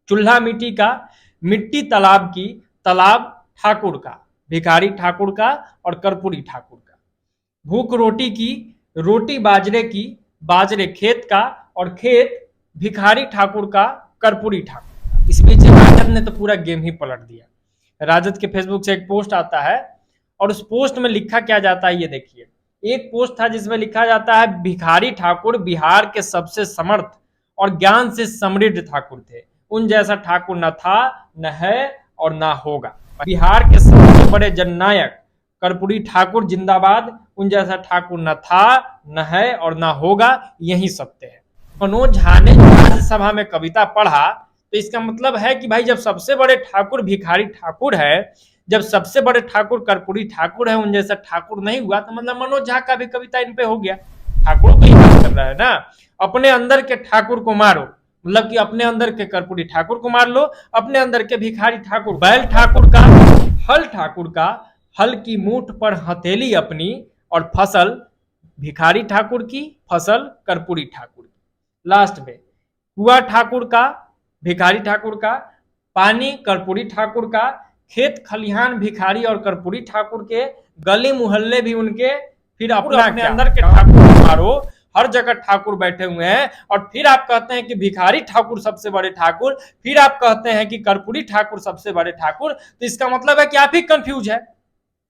चूल्हा मिट्टी का, मिट्टी तालाब की, तालाब ठाकुर का, भिखारी ठाकुर का और कर्पूरी ठाकुर का। भूख रोटी की, रोटी बाजरे की, बाजरे खेत का और खेत भिखारी ठाकुर का, कर्पूरी ठाकुर का। इस बीच राजद ने तो पूरा गेम ही पलट दिया। राजद के फेसबुक से एक पोस्ट आता है और उस पोस्ट में लिखा क्या जाता है ये देखिए। एक पोस्ट था जिसमें लिखा जाता है, भिखारी ठाकुर बिहार के सबसे समर्थ और ज्ञान से समृद्ध ठाकुर थे, उन जैसा ठाकुर न था, न है और न होगा। बिहार के सबसे बड़े जननायक कर्पूरी ठाकुर जिंदाबाद, उन जैसा ठाकुर न था, न है और न होगा, यही सत्य है। मनोज झा ने राज्यसभा में कविता पढ़ा तो इसका मतलब है कि भाई जब सबसे बड़े ठाकुर भिखारी ठाकुर है, जब सबसे बड़े ठाकुर कर्पूरी ठाकुर है, उन जैसा ठाकुर नहीं हुआ, तो मतलब मनोज झा का भी कविता इन पे हो गया। ठाकुर को ही बात कर रहा है ना। अपने अंदर के ठाकुर को मारो, मतलब कि अपने अंदर के कर्पूरी ठाकुर को मार लो, अपने अंदर के भिखारी ठाकुर, बैल ठाकुर का, हल ठाकुर का, हल की मूठ पर हथेली अपनी और फसल भिखारी ठाकुर की, फसल कर्पूरी ठाकुर की। लास्ट में कुआ ठाकुर का, भिखारी ठाकुर का, पानी कर्पूरी ठाकुर का, खेत खलिहान भिखारी और कर्पूरी ठाकुर के, गली मुहल्ले भी उनके, फिर अपना अपने अंदर के ठाकुर को मारो, हर जगह ठाकुर बैठे हुए हैं और फिर आप कहते हैं कि भिखारी ठाकुर सबसे बड़े ठाकुर, फिर आप कहते हैं कि कर्पूरी ठाकुर सबसे बड़े ठाकुर। तो इसका मतलब है कि आप ही कंफ्यूज है।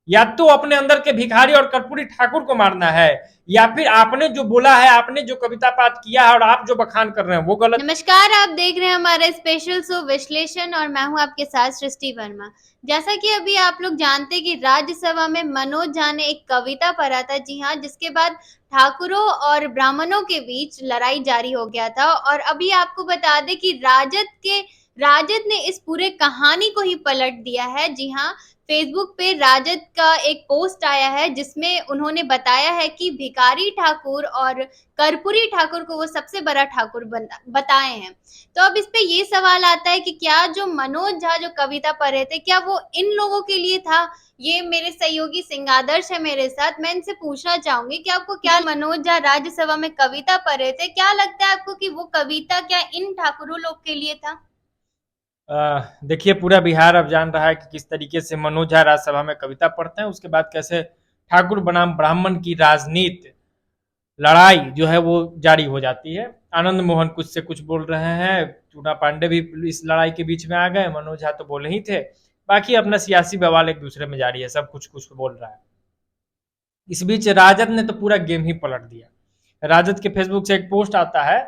या तो अपने अंदर के भिखारी और कर्पूरी ठाकुर को मारना है, या फिर आपने जो बोला है, आपने जो कविता पाठ किया है और आप जो बखान कर रहे हैं वो गलत। नमस्कार, आप देख रहे हैं हमारा स्पेशल शो विश्लेषण और मैं हूं आपके साथ सृष्टि वर्मा। जैसा कि अभी आप लोग जानते हैं कि राज्यसभा में मनोज झा ने एक कविता पढ़ा था, जी हाँ, जिसके बाद ठाकुरों और ब्राह्मणों के बीच लड़ाई जारी हो गया था। और अभी आपको बता दें कि राजद ने इस पूरे कहानी को ही पलट दिया है। जी हाँ, फेसबुक पे राजद का एक पोस्ट आया है जिसमें उन्होंने बताया है कि भिखारी ठाकुर और कर्पूरी ठाकुर को वो सबसे बड़ा ठाकुर बताए हैं। तो अब इस पे ये सवाल आता है कि क्या जो मनोज झा जो कविता पढ़ रहे थे, क्या वो इन लोगों के लिए था? ये मेरे सहयोगी सिंगादर्श है मेरे साथ, मैं इनसे पूछना चाहूंगी कि आपको क्या मनोज झा राज्यसभा में कविता पढ़ रहे थे, क्या लगता है आपको कि वो कविता क्या इन ठाकुरों लोग के लिए था? देखिए पूरा बिहार अब जान रहा है कि किस तरीके से मनोज झा राज्यसभा में कविता पढ़ते हैं, उसके बाद कैसे ठाकुर बनाम ब्राह्मण की राजनीति, लड़ाई जो है वो जारी हो जाती है। आनंद मोहन कुछ से कुछ बोल रहे हैं, चूना पांडे भी इस लड़ाई के बीच में आ गए, मनोज झा तो बोले ही थे। बाकी अपना सियासी बवाल एक दूसरे में जारी है, सब कुछ कुछ बोल रहा है। इस बीच राजद ने तो पूरा गेम ही पलट दिया। राजद के फेसबुक से एक पोस्ट आता है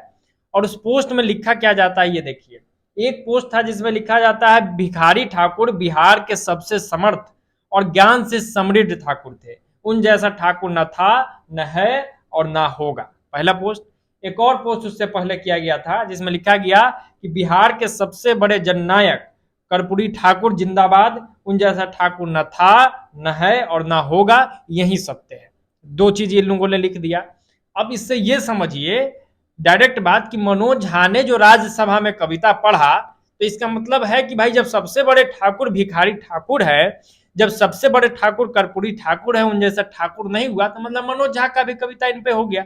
और उस पोस्ट में लिखा क्या जाता है ये देखिए। एक पोस्ट था जिसमें लिखा जाता है, भिखारी ठाकुर बिहार के सबसे समर्थ और ज्ञान से समृद्ध ठाकुर थे, उन जैसा ठाकुर न था, न है और न होगा। पहला पोस्ट। एक और पोस्ट उससे पहले किया गया था जिसमें लिखा गया कि बिहार के सबसे बड़े जननायक कर्पूरी ठाकुर जिंदाबाद, उन जैसा ठाकुर न था, न है और न होगा, यही सत्य है। दो चीज इन लोगों ने लिख दिया। अब इससे ये समझिए डायरेक्ट बात कि मनोज झा ने जो राज्यसभा में कविता पढ़ा तो इसका मतलब है कि भाई जब सबसे बड़े ठाकुर भिखारी ठाकुर है, जब सबसे बड़े ठाकुर कर्पूरी ठाकुर है, उन जैसा ठाकुर नहीं हुआ, तो मतलब मनोज झा का भी कविता इन पे हो गया।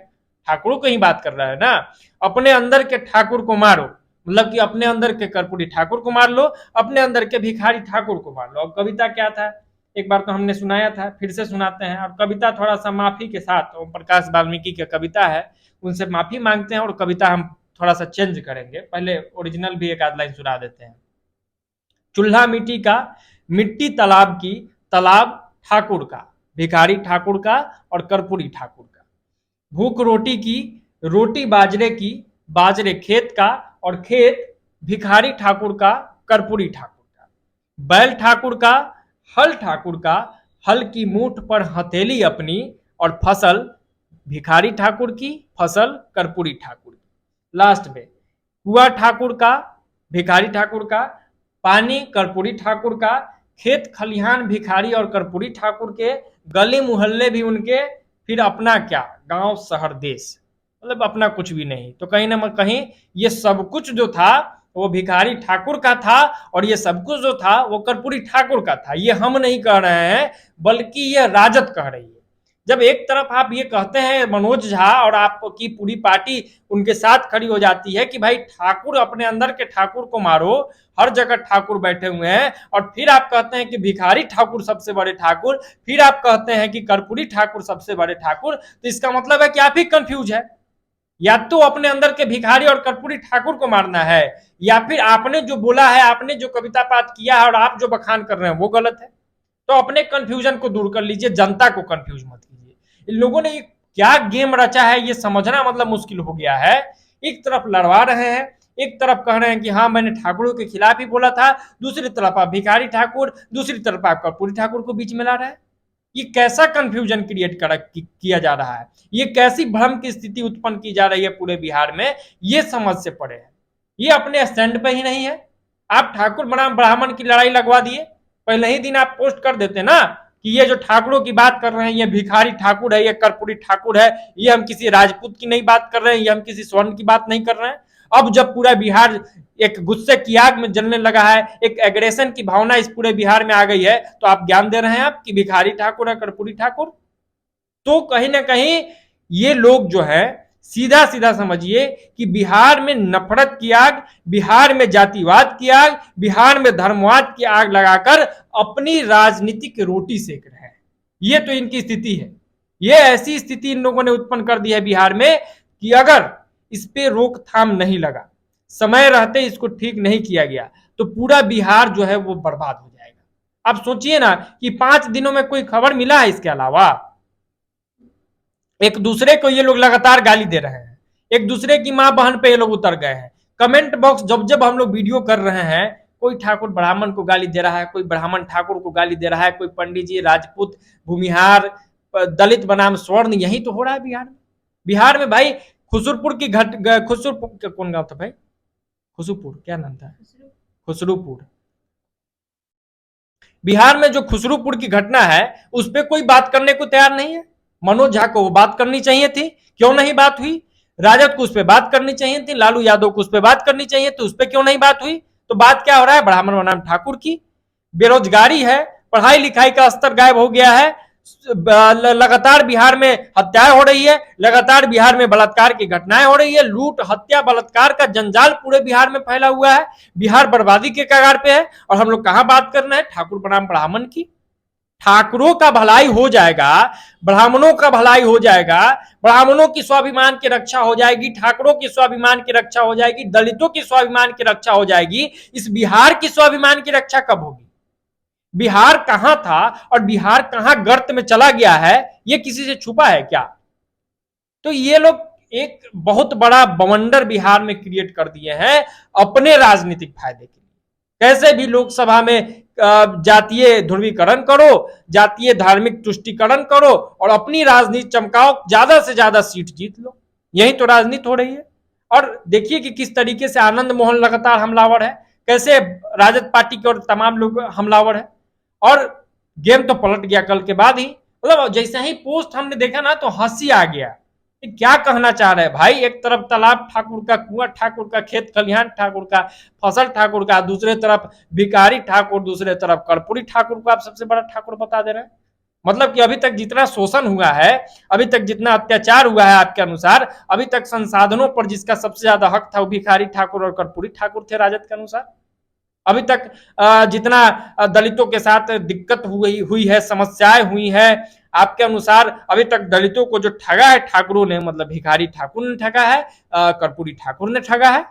ठाकुरों को ही बात कर रहा है ना। अपने अंदर के ठाकुर को मारो, मतलब कि अपने अंदर के कर्पूरी ठाकुर को मार लो, अपने अंदर के भिखारी ठाकुर को मार लो। अब कविता क्या था, एक बार तो हमने सुनाया था, फिर से सुनाते हैं। और कविता थोड़ा सा माफी के साथ, ओम प्रकाश वाल्मीकि की कविता है, उनसे माफी मांगते हैं और कविता हम थोड़ा सा चेंज करेंगे। पहले ओरिजिनल भी एक आध लाइन सुना देते हैं। चूल्हा मिट्टी का, मिट्टी तालाब की, तालाब ठाकुर का, भिखारी ठाकुर का और कर्पूरी ठाकुर का। भूख रोटी की, रोटी बाजरे की, बाजरे खेत का और खेत भिखारी ठाकुर का, कर्पूरी ठाकुर का। बैल ठाकुर का, हल ठाकुर का, हल की मूठ पर हथेली अपनी और फसल भिखारी ठाकुर की, फसल कर्पूरी ठाकुर की। लास्ट में कुआ ठाकुर का, भिखारी ठाकुर का, पानी कर्पूरी ठाकुर का, खेत खलिहान भिखारी और कर्पूरी ठाकुर के, गली मुहल्ले भी उनके, फिर अपना क्या, गांव शहर देश, मतलब अपना कुछ भी नहीं। तो कहीं ना कहीं ये सब कुछ जो था वो भिखारी ठाकुर का था और ये सब कुछ जो था वो कर्पूरी ठाकुर का था। ये हम नहीं कह रहे हैं, बल्कि ये राजद कह रही है। जब एक तरफ आप ये कहते हैं मनोज झा और आपकी पूरी पार्टी उनके साथ खड़ी हो जाती है कि भाई ठाकुर, अपने अंदर के ठाकुर को मारो, हर जगह ठाकुर बैठे हुए हैं, और फिर आप कहते हैं कि भिखारी ठाकुर सबसे बड़े ठाकुर, फिर आप कहते हैं कि कर्पूरी ठाकुर सबसे बड़े ठाकुर, तो इसका मतलब है कि आप ही कंफ्यूज है। या तो अपने अंदर के भिखारी और कर्पूरी ठाकुर को मारना है, या फिर आपने जो बोला है, आपने जो कविता पाठ किया है और आप जो बखान कर रहे हैं वो गलत है। तो अपने कंफ्यूजन को दूर कर लीजिए, जनता को कंफ्यूज मत कीजिए। इन लोगों ने ये क्या गेम रचा है ये समझना मतलब मुश्किल हो गया है। एक तरफ लड़वा रहे हैं, एक तरफ कह रहे हैं कि हाँ मैंने ठाकुरों के खिलाफ ही बोला था, दूसरी तरफ आप भिखारी ठाकुर, दूसरी तरफ आप कर्पूरी ठाकुर को बीच में ला रहे हैं। ये कैसा कंफ्यूजन क्रिएट किया जा रहा है, ये कैसी भ्रम की स्थिति उत्पन्न की जा रही है पूरे बिहार में, ये समझ से परे है। ये अपने स्टैंड पे ही नहीं है। आप ठाकुर बनाम ब्राह्मण की लड़ाई लगवा दिए, पहले ही दिन आप पोस्ट कर देते ना कि ये जो ठाकुरों की बात कर रहे हैं ये भिखारी ठाकुर है, ये कर्पूरी ठाकुर है, ये हम किसी राजपूत की नहीं बात कर रहे हैं, ये हम किसी स्वर्ण की बात नहीं कर रहे हैं। अब जब पूरा बिहार एक गुस्से की आग में जलने लगा है, एक एग्रेशन की भावना इस पूरे बिहार में आ गई है, तो आप ज्ञान दे रहे हैं आप कि भिखारी ठाकुर है, कर्पूरी ठाकुर। तो कहीं ना कहीं ये लोग जो है, सीधा सीधा समझिए कि बिहार में नफरत की आग, बिहार में जातिवाद की आग, बिहार में धर्मवाद की आग लगाकर अपनी राजनीतिक रोटी सेक रहे हैं। ये तो इनकी स्थिति है। ये ऐसी स्थिति इन लोगों ने उत्पन्न कर दी है बिहार में कि अगर इस पे रोकथाम नहीं लगा, समय रहते इसको ठीक नहीं किया गया, तो पूरा बिहार जो है वो बर्बाद हो जाएगा। आप सोचिए ना कि 5 दिनों में कोई खबर मिला है इसके अलावा? एक दूसरे को ये लोग लगातार गाली दे रहे हैं, एक दूसरे की मां बहन पे ये लोग उतर गए हैं। कमेंट बॉक्स जब जब हम लोग वीडियो कर रहे हैं, कोई ठाकुर ब्राह्मण को गाली दे रहा है, कोई ब्राह्मण ठाकुर को गाली दे रहा है, कोई पंडित जी, राजपूत, भूमिहार, दलित बनाम स्वर्ण, यही तो हो रहा है बिहार में। बिहार में भाई खुसुरपुर की खुसुरपुर कौन गांव था भाई? खुसुरपुर, क्या नाम था? खुसरूपुर। बिहार में जो खुसरूपुर की घटना है उस पर कोई बात करने को तैयार नहीं है। मनोज झा को वो बात करनी चाहिए थी, क्यों नहीं बात हुई? राजद को उस पर बात करनी चाहिए थी, लालू यादव को उस पर बात करनी चाहिए थी, उस पर क्यों नहीं बात हुई? तो बात क्या हो रहा है? ब्राह्मण बनाम ठाकुर की। बेरोजगारी है, पढ़ाई लिखाई का स्तर गायब हो गया है, लगातार बिहार में हत्याएं हो रही है, लगातार बिहार में बलात्कार की घटनाएं हो रही है, लूट हत्या बलात्कार का जंजाल पूरे बिहार में फैला हुआ है। बिहार बर्बादी के कगार पे है, और हम लोग कहां बात कर रहे हैं? ठाकुर बनाम ब्राह्मण की। ठाकुरों का भलाई हो जाएगा, ब्राह्मणों का भलाई हो जाएगा, ब्राह्मणों की स्वाभिमान की रक्षा हो जाएगी, ठाकुरों की स्वाभिमान की रक्षा हो जाएगी, दलितों की स्वाभिमान की रक्षा हो जाएगी। इस बिहार की स्वाभिमान की रक्षा कब होगी? बिहार कहां था और बिहार कहां गर्त में चला गया है, ये किसी से छुपा है क्या? तो ये लोग एक बहुत बड़ा बवंडर बिहार में क्रिएट कर दिए हैं अपने राजनीतिक फायदे के लिए। कैसे भी लोकसभा में जातीय ध्रुवीकरण करो, जातीय धार्मिक तुष्टिकरण करो और अपनी राजनीति चमकाओ, ज्यादा से ज्यादा सीट जीत लो। यही तो राजनीति हो रही है। और देखिए कि किस तरीके से आनंद मोहन लगातार हमलावर है, कैसे राजद पार्टी के और तमाम लोग हमलावर है, और गेम तो पलट गया कल के बाद ही। मतलब जैसे ही पोस्ट हमने देखा ना तो हंसी आ गया। क्या कहना चाह रहे हैं भाई? एक तरफ तालाब ठाकुर का, कुआं ठाकुर का, खेत खलिहान ठाकुर का, फसल ठाकुर का, दूसरे तरफ भिखारी ठाकुर, दूसरे तरफ कर्पूरी ठाकुर को आप सबसे बड़ा ठाकुर बता दे रहे हैं। मतलब कि अभी तक जितना शोषण हुआ है, अभी तक जितना अत्याचार हुआ है आपके अनुसार, अभी तक संसाधनों पर जिसका सबसे ज्यादा हक था वो भिखारी ठाकुर और कर्पूरी ठाकुर थे राजद के अनुसार। अभी तक जितना दलितों के साथ दिक्कत हुई है, समस्याएं हुई है, आपके अनुसार अभी तक दलितों को जो ठगा है ठाकुरों ने, मतलब भिखारी ठाकुर ने ठगा है, कर्पूरी ठाकुर ने ठगा है।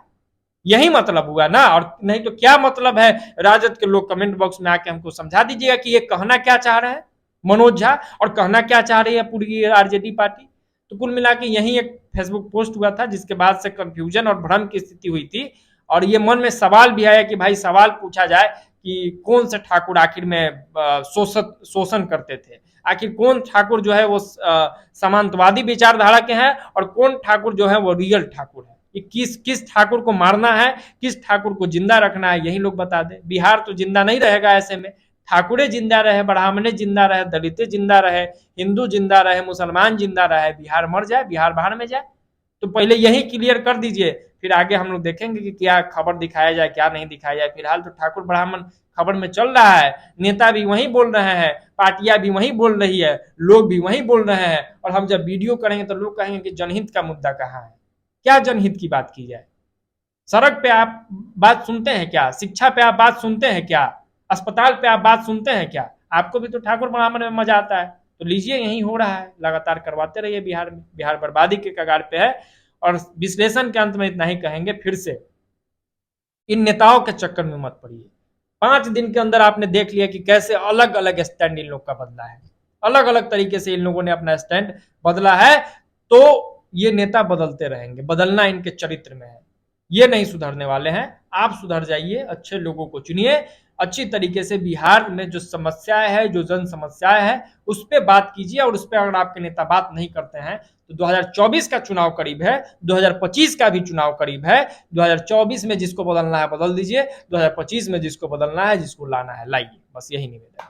यही मतलब हुआ ना, और नहीं तो क्या मतलब है? राजद के लोग कमेंट बॉक्स में आके हमको समझा दीजिएगा कि ये कहना क्या चाह रहे हैं मनोज झा, और कहना क्या चाह रही है पूरी आरजेडी पार्टी। तो कुल मिला के यही एक फेसबुक पोस्ट हुआ था जिसके बाद से कंफ्यूजन और भ्रम की स्थिति हुई थी, और ये मन में सवाल भी आया कि भाई सवाल पूछा जाए कि कौन से ठाकुर आखिर में शोषण करते थे, आखिर कौन ठाकुर जो है वो समांतवादी विचारधारा के हैं, और कौन ठाकुर जो है वो रियल ठाकुर है। कि किस किस ठाकुर को मारना है, किस ठाकुर को जिंदा रखना है, यही लोग बता दें। बिहार तो जिंदा नहीं रहेगा ऐसे में। ठाकुरे जिंदा रहे, ब्राह्मणे जिंदा रहे, दलितें जिंदा रहे, हिंदू जिंदा रहे, मुसलमान जिंदा रहे, बिहार मर जाए, बिहार बाहर में जाए। तो पहले यही क्लियर कर दीजिए, फिर आगे हम लोग देखेंगे कि क्या खबर दिखाया जाए, क्या नहीं दिखाया जाए। फिलहाल तो ठाकुर ब्राह्मण खबर में चल रहा है, नेता भी वही बोल रहे हैं, पार्टियां भी वही बोल रही है, लोग भी वही बोल रहे हैं। और हम जब वीडियो करेंगे तो लोग कहेंगे कि जनहित का मुद्दा कहाँ है, क्या जनहित की बात की जाए। सड़क पे आप बात सुनते हैं क्या, शिक्षा पे आप बात सुनते हैं क्या, अस्पताल पे आप बात सुनते हैं क्या। आपको भी तो ठाकुर ब्राह्मण में मजा आता है, तो लीजिए यही हो रहा है, लगातार करवाते रहिए बिहार में। बिहार बर्बादी के कगार पे है। और विश्लेषण के अंत में इतना ही कहेंगे फिर से, इन नेताओं के चक्कर में मत पड़िए। 5 दिन के अंदर आपने देख लिया कि कैसे अलग अलग स्टैंड इन लोग का बदला है, अलग अलग तरीके से इन लोगों ने अपना स्टैंड बदला है। तो ये नेता बदलते रहेंगे, बदलना इनके चरित्र में है, ये नहीं सुधरने वाले हैं। आप सुधर जाइए, अच्छे लोगों को चुनिए, अच्छी तरीके से बिहार में जो समस्याएं है, जो जन समस्याएं है, उस पर बात कीजिए। और उस पर अगर आपके नेता बात नहीं करते हैं तो 2024 का चुनाव करीब है, 2025 का भी चुनाव करीब है। 2024 में जिसको बदलना है बदल दीजिए, 2025 में जिसको बदलना है, जिसको लाना है लाइए, बस यही निवेदन है।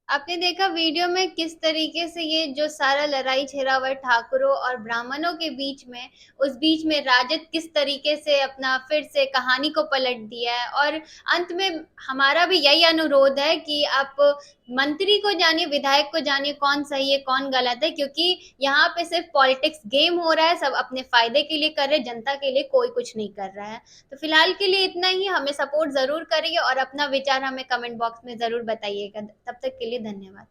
आपने देखा वीडियो में किस तरीके से ये जो सारा लड़ाई छिड़ा हुआ है ठाकुरों और ब्राह्मणों के बीच में, उस बीच में राजद किस तरीके से अपना फिर से कहानी को पलट दिया है। और अंत में हमारा भी यही अनुरोध है कि आप मंत्री को जानिए, विधायक को जानिए, कौन सही है कौन गलत है, क्योंकि यहाँ पे सिर्फ पॉलिटिक्स गेम हो रहा है, सब अपने फायदे के लिए कर रहे हैं, जनता के लिए कोई कुछ नहीं कर रहा है। तो फिलहाल के लिए इतना ही, हमें सपोर्ट जरूर करिए और अपना विचार हमें कमेंट बॉक्स में जरूर बताइएगा। तब तक के लिए धन्यवाद।